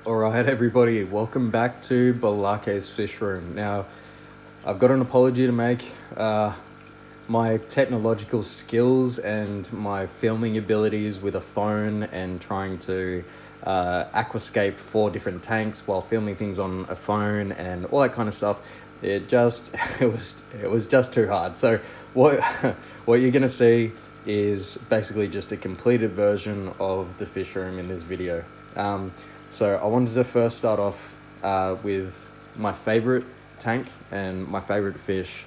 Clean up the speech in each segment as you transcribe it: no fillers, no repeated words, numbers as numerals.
Alright everybody, welcome back to Balake's Fish Room. Now, I've got an apology to make. My technological skills and my filming abilities with a phone and trying to aquascape 4 different tanks while filming things on a phone and all that kind of stuff, it was just too hard. So what you're gonna see is basically just a completed version of the fish room in this video. So I wanted to first start off with my favorite tank and my favorite fish.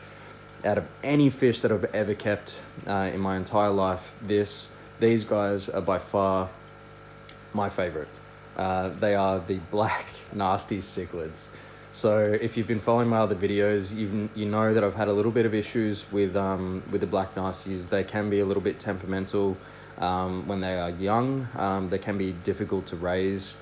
Out of any fish that I've ever kept in my entire life, these guys are by far my favorite. They are the black nasty cichlids. So if you've been following my other videos, you know that I've had a little bit of issues with the black nasties. They can be a little bit temperamental when they are young. They can be difficult to raise.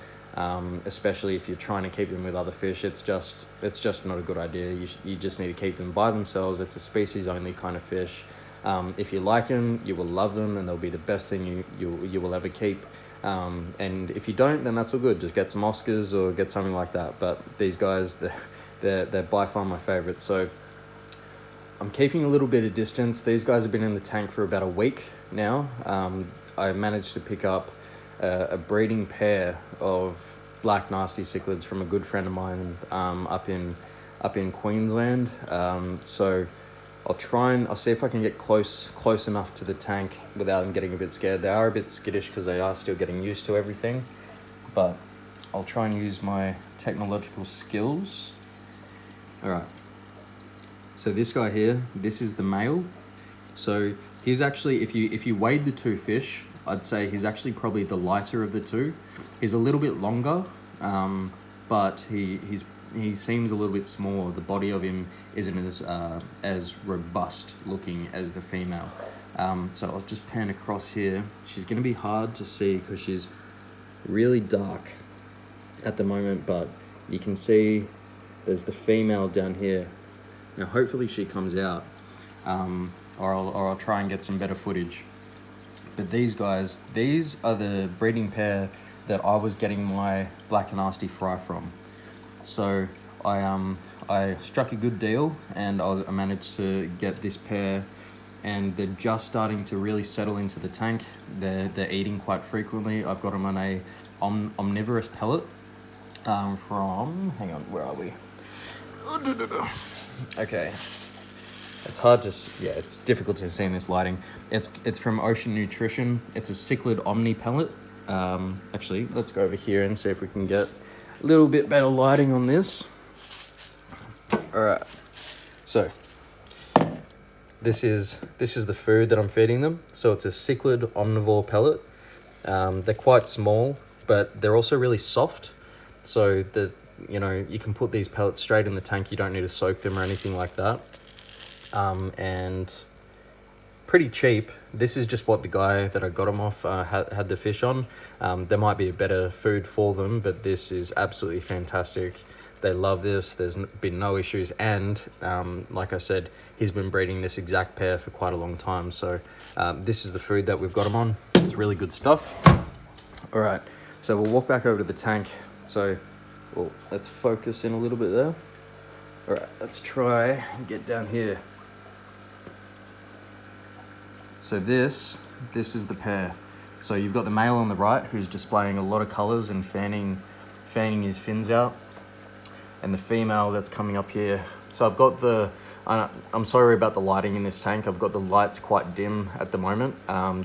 Especially if you're trying to keep them with other fish. It's just not a good idea. You just need to keep them by themselves. It's a species only kind of fish. If you like them, you will love them and they'll be the best thing you will ever keep. And if you don't, then that's all good. Just get some Oscars or get something like that. But these guys, they're by far my favorite. So I'm keeping a little bit of distance. These guys have been in the tank for about a week now. I managed to pick up a breeding pair of black nasty cichlids from a good friend of mine up in Queensland. So I'll see if I can get close enough to the tank without them getting a bit scared. They are a bit skittish because they are still getting used to everything, but I'll try and use my technological skills. All right, so this guy here, this is the male. So he's actually, if you weighed the 2 fish, I'd say he's actually probably the lighter of the 2. He's a little bit longer, but he seems a little bit smaller. The body of him isn't as robust looking as the female. So I'll just pan across here. She's going to be hard to see because she's really dark at the moment, but you can see there's the female down here. Now hopefully she comes out, or I'll try and get some better footage. But these guys, these are the breeding pair that I was getting my black and nasty fry from. So I struck a good deal and I managed to get this pair, and they're just starting to really settle into the tank. They're eating quite frequently. I've got them on a omnivorous pellet from, hang on, where are we? Okay. It's hard to, yeah, it's difficult to see in this lighting. It's from Ocean Nutrition. It's a Cichlid Omni pellet. Actually, let's go over here and see if we can get a little bit better lighting on this. All right, so this is the food that I'm feeding them. So it's a Cichlid Omnivore pellet. They're quite small, but they're also really soft. So that, you know, you can put these pellets straight in the tank. You don't need to soak them or anything like that. And pretty cheap. This is just what the guy that I got them off had the fish on. There might be a better food for them, but this is absolutely fantastic. They love this. There's been no issues, and like I said, he's been breeding this exact pair for quite a long time. So this is the food that we've got him on. It's really good stuff. All right, so we'll walk back over to the tank. So let's focus in a little bit there. All right, let's try and get down here. So this is the pair. So you've got the male on the right who's displaying a lot of colors and fanning his fins out, and the female that's coming up here. So I've got I'm sorry about the lighting in this tank. I've got the lights quite dim at the moment,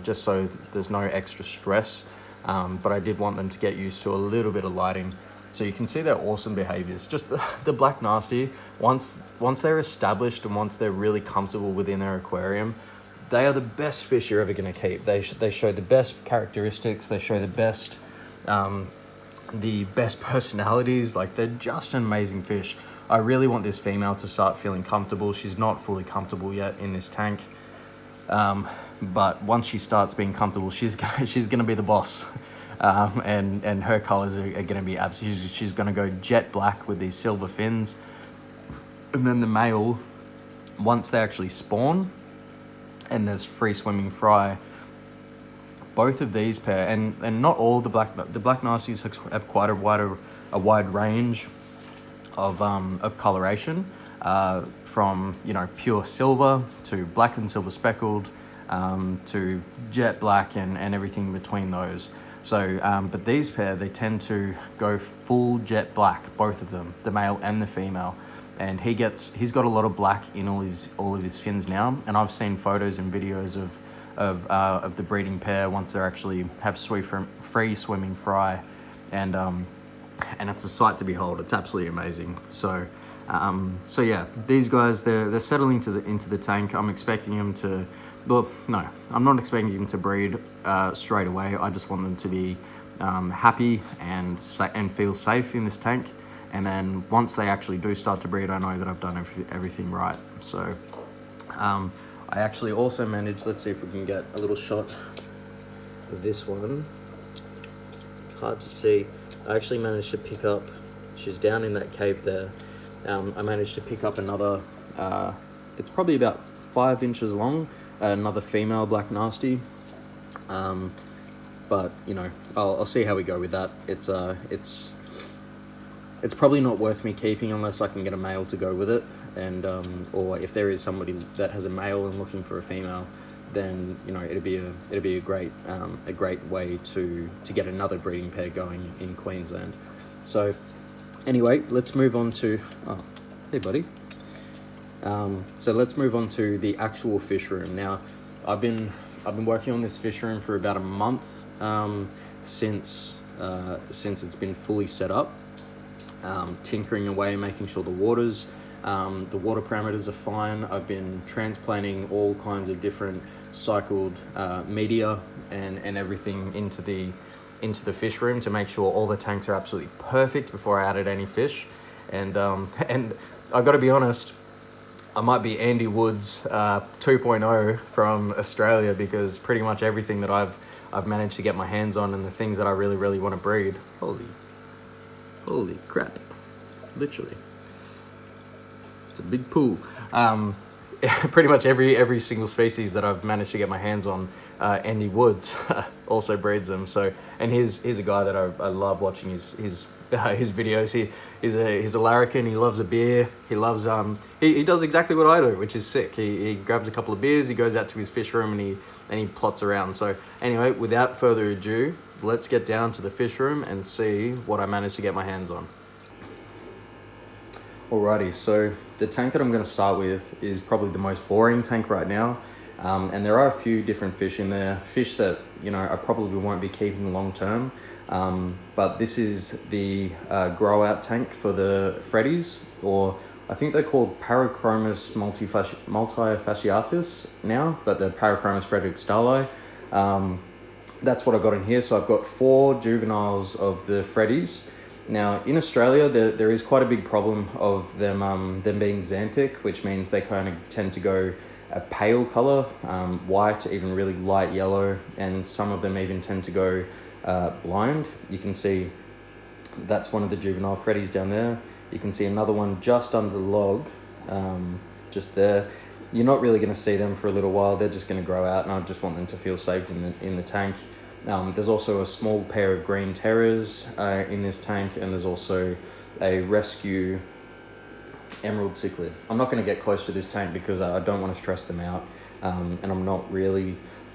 just so there's no extra stress. But I did want them to get used to a little bit of lighting. So you can see their awesome behaviors. Just the black nasty, once they're established and once they're really comfortable within their aquarium, they are the best fish you're ever going to keep. They show the best characteristics. They show the best personalities. Like, they're just an amazing fish. I really want this female to start feeling comfortable. She's not fully comfortable yet in this tank, but once she starts being comfortable, she's gonna be the boss. And her colors are going to be absolutely, she's going to go jet black with these silver fins. And then the male, once they actually spawn and there's free swimming fry, both of these pair, and not all the black nasties have quite a a wide range of coloration, from, you know, pure silver to black and silver speckled, to jet black and everything between those. So, but these pair, they tend to go full jet black, both of them, the male and the female. And he's got a lot of black in all of his fins now. And I've seen photos and videos of the breeding pair once they actually have free swimming fry, and it's a sight to behold. It's absolutely amazing. So yeah, these guys, they're settling into the tank. I'm expecting them to, well, no, I'm not expecting them to breed straight away. I just want them to be happy and feel safe in this tank. And then once they actually do start to breed, I know that I've done everything right. So I actually also managed, let's see if we can get a little shot of this one. It's hard to see. I actually managed to pick up, she's down in that cave there. I managed to pick up another, it's probably about 5 inches long, another female black nasty. But you know, I'll see how we go with that. It's probably not worth me keeping unless I can get a male to go with it, and or if there is somebody that has a male and looking for a female, then you know it'd be a great way to get another breeding pair going in Queensland. So anyway, let's move on to hey buddy. So let's move on to the actual fish room. Now, I've been working on this fish room for about a month since it's been fully set up. Tinkering away, making sure the water parameters are fine. I've been transplanting all kinds of different cycled media and everything into the fish room to make sure all the tanks are absolutely perfect before I added any fish. And I've got to be honest, I might be Andy Woods 2.0 from Australia, because pretty much everything that I've managed to get my hands on and the things that I really want to breed, holy crap, literally, it's a big pool. Pretty much every single species that I've managed to get my hands on, Andy Woods also breeds them. So, and he's a guy that I love watching his videos. He's a larrikin. He loves a beer. He loves he does exactly what I do, which is sick. He grabs a couple of beers. He goes out to his fish room and he plots around. So anyway, without further ado, let's get down to the fish room and see what I managed to get my hands on. Alrighty, so the tank that I'm going to start with is probably the most boring tank right now. And there are a few different fish in there, fish that, you know, I probably won't be keeping long term. But this is the grow out tank for the Freddies, or I think they're called Parachromis multifasciatus now, but the Parachromis Frederick Starli. That's what I got in here. So I've got 4 juveniles of the Freddies. Now in Australia, there is quite a big problem of them being xanthic, which means they kind of tend to go a pale color, white, even really light yellow, and some of them even tend to go blind. You can see that's one of the juvenile Freddies down there. You can see another one just under the log, just there. You're not really going to see them for a little while. They're just going to grow out, and I just want them to feel safe in the tank. There's also a small pair of green terrors in this tank, and there's also a rescue emerald cichlid. I'm not going to get close to this tank because I don't want to stress them out, and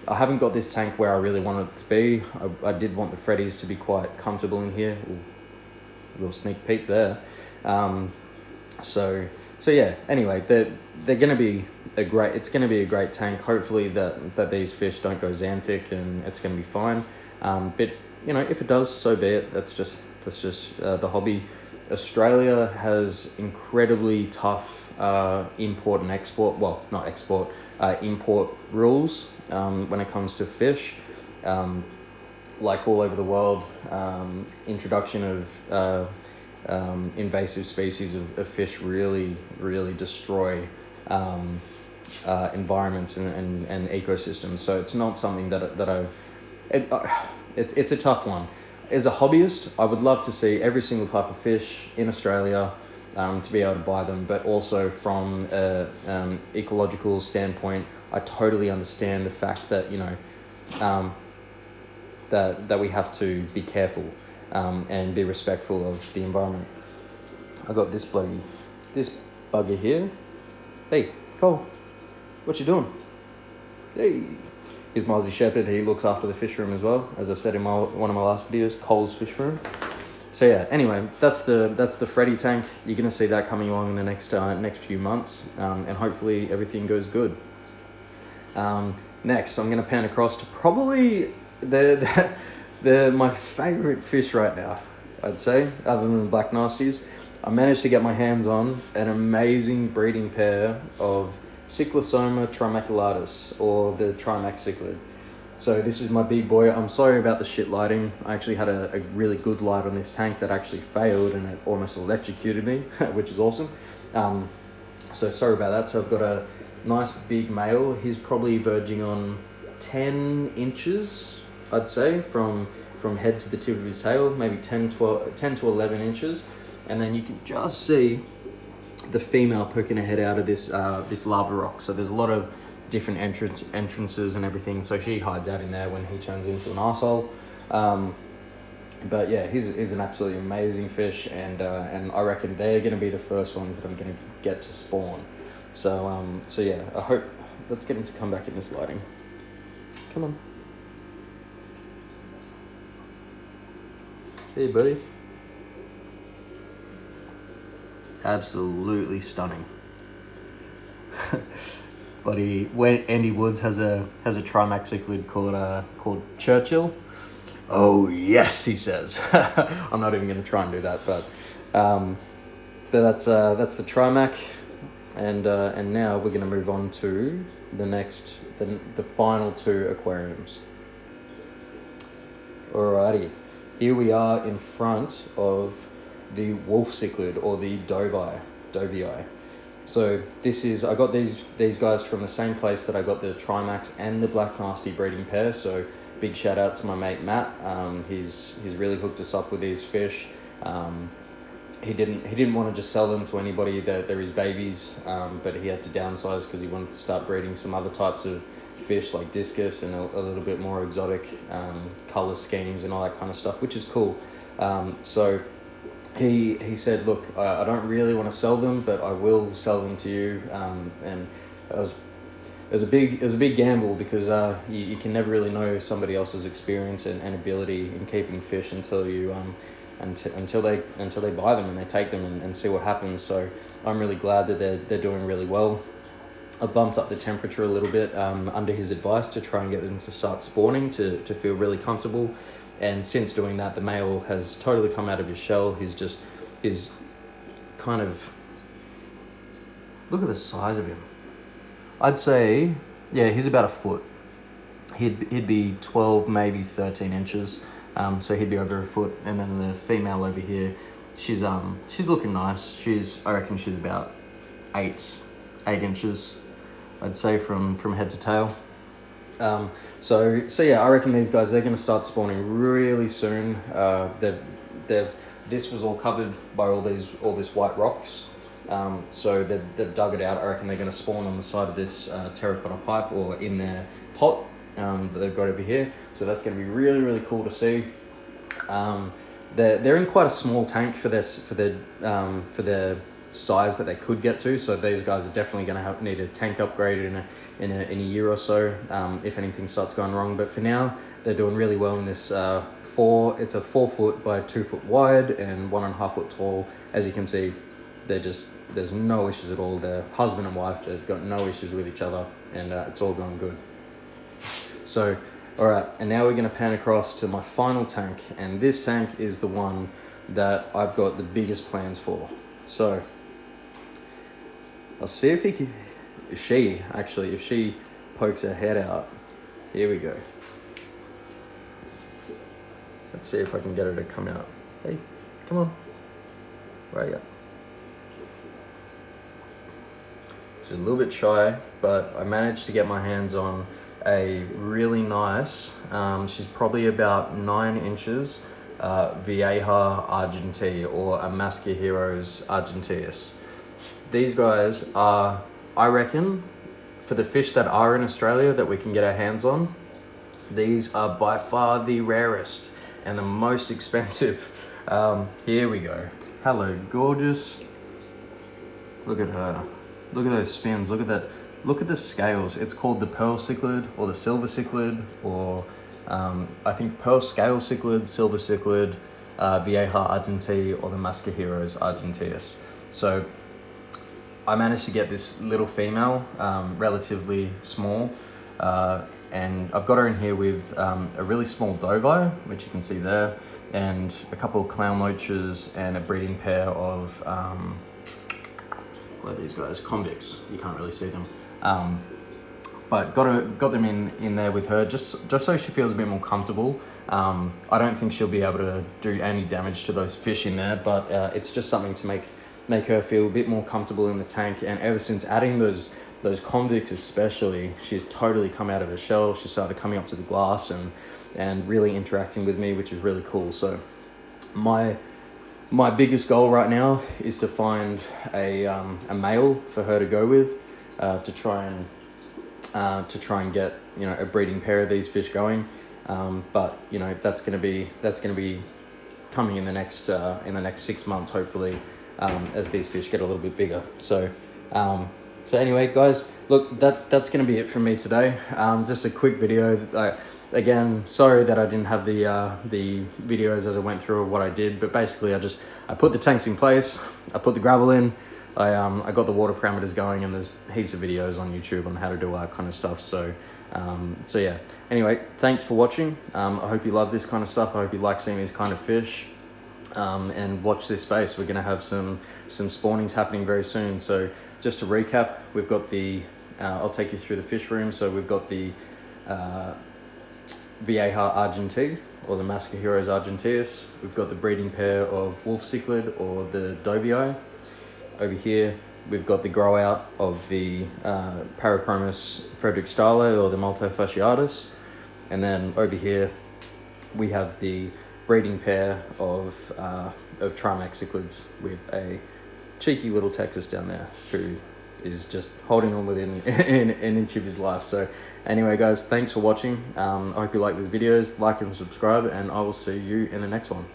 I haven't got this tank where I really want it to be. I did want the Freddies to be quite comfortable in here. Ooh, a little sneak peek there. So yeah, anyway, they're going to be it's going to be a great tank. Hopefully that these fish don't go xanthic, and it's going to be fine. But you know, if it does, so be it. That's just the hobby. Australia has incredibly tough import and export, well, not export, import rules when it comes to fish. Like all over the world, introduction of invasive species of fish really destroy environments and ecosystems. So it's not something it's a tough one. As a hobbyist, I would love to see every single type of fish in Australia, to be able to buy them, but also from an ecological standpoint, I totally understand the fact that, you know, that we have to be careful. and be respectful of the environment. I got this bugger here. Hey, Cole, what you doing? Hey, he's my Aussie Shepherd. He looks after the fish room as well, as I've said in one of my last videos, Cole's fish room. So yeah, anyway, that's the Freddy tank. You're gonna see that coming along in the next few months, and hopefully everything goes good. Next, I'm gonna pan across to probably my favorite fish right now, I'd say, other than the black nasties. I managed to get my hands on an amazing breeding pair of Cichlasoma trimaculatus, or the Trimac cichlid. So this is my big boy. I'm sorry about the shit lighting. I actually had a really good light on this tank that actually failed and it almost electrocuted me, which is awesome. So sorry about that. So I've got a nice big male. He's probably verging on 10 inches, I'd say, from head to the tip of his tail, maybe 10 to 11 inches. And then you can just see the female poking her head out of this lava rock. So there's a lot of different entrances and everything, so she hides out in there when he turns into an arsehole. But yeah, he's an absolutely amazing fish, and I reckon they're going to be the first ones that I'm going to get to spawn. So yeah, I hope, let's get him to come back in this lighting. Come on. Hey buddy. Absolutely stunning. Buddy, Andy Woods has a Trimac cichlid called Churchill. Oh yes, he says. I'm not even going to try and do that, but that's the Trimac, and now we're going to move on to the final two aquariums. Alrighty, here we are in front of the wolf cichlid, or the Dovii. So I got these guys from the same place that I got the Trimacs and the black nasty breeding pair. So big shout out to my mate Matt. He's really hooked us up with these fish. He didn't want to just sell them to anybody. They're his babies, but he had to downsize because he wanted to start breeding some other types of fish like discus and a little bit more exotic color schemes and all that kind of stuff, which is cool. So he said, look, I don't really want to sell them, but I will sell them to you. And it was a big gamble, because you can never really know somebody else's experience and ability in keeping fish until they buy them and they take them and see what happens. So I'm really glad that they're doing really well. I bumped up the temperature a little bit under his advice to try and get them to start spawning to feel really comfortable. And since doing that, the male has totally come out of his shell. He's kind of, look at the size of him. I'd say, yeah, he's about a foot. He'd be 12, maybe 13 inches. So he'd be over a foot. And then the female over here, she's looking nice. I reckon she's about 8 inches, I'd say, from head to tail. So yeah, I reckon these guys, they're going to start spawning really soon. This was all covered by all this white rocks. So they've dug it out. I reckon they're going to spawn on the side of this terracotta pipe, or in their pot that they've got over here. So that's going to be really, really cool to see. They're in quite a small tank for their size that they could get to. So these guys are definitely going to need a tank upgrade in a year or so, if anything starts going wrong. But for now, they're doing really well in this it's a 4 foot by 2 foot wide and 1.5 foot tall. As you can see, there's no issues at all. They're husband and wife. They've got no issues with each other, and it's all going good. So, all right, and now we're going to pan across to my final tank, and this tank is the one that I've got the biggest plans for. So I'll see if she pokes her head out. Here we go. Let's see if I can get her to come out. Hey, come on. Where are you? She's a little bit shy, but I managed to get my hands on a really nice, she's probably about 9 inches, vieja argentea, or a Maskaheros Argenteus. These guys are, I reckon, for the fish that are in Australia that we can get our hands on, these are by far the rarest. and the most expensive. Here we go. Hello, gorgeous. Look at her. Look at those fins. Look at that. Look at the scales. It's called the pearl cichlid or the silver cichlid, or I think pearl scale cichlid, silver cichlid, vieja argentea, or the Maskaheros Argenteus. So I managed to get this little female, relatively small, and I've got her in here with a really small Dovii, which you can see there, and a couple of clown loaches and a breeding pair of what are these guys? Convicts. You can't really see them. But got them in there with her just so she feels a bit more comfortable. I don't think she'll be able to do any damage to those fish in there, but it's just something to make her feel a bit more comfortable in the tank. And ever since adding those convicts especially, she's totally come out of her shell. She started coming up to the glass and really interacting with me, which is really cool. So my biggest goal right now is to find a male for her to go with, to try and get, you know, a breeding pair of these fish going. But you know, that's gonna be coming in the next 6 months, hopefully, as these fish get a little bit bigger. So anyway, guys, look, that's gonna be it from me today. Just a quick video. Again, sorry that I didn't have the videos as I went through what I did, but basically I put the tanks in place, I put the gravel in, I got the water parameters going, and there's heaps of videos on YouTube on how to do all that kind of stuff. So yeah, anyway, thanks for watching. I hope you love this kind of stuff. I hope you like seeing these kind of fish, and watch this space. We're gonna have some spawnings happening very soon. So just to recap, we've got the I'll take you through the fish room. So we've got the vieja argentea, or the Maskaheros Argenteus. We've got the breeding pair of wolf cichlid, or the Dovii. Over here we've got the grow out of the Parachromis or the Multifasciatus, and then over here we have the breeding pair of Trimac cichlids with a cheeky little Texas down there who is just holding on within an inch of his life. So anyway, guys, thanks for watching. I hope you like these videos. Like and subscribe, and I will see you in the next one.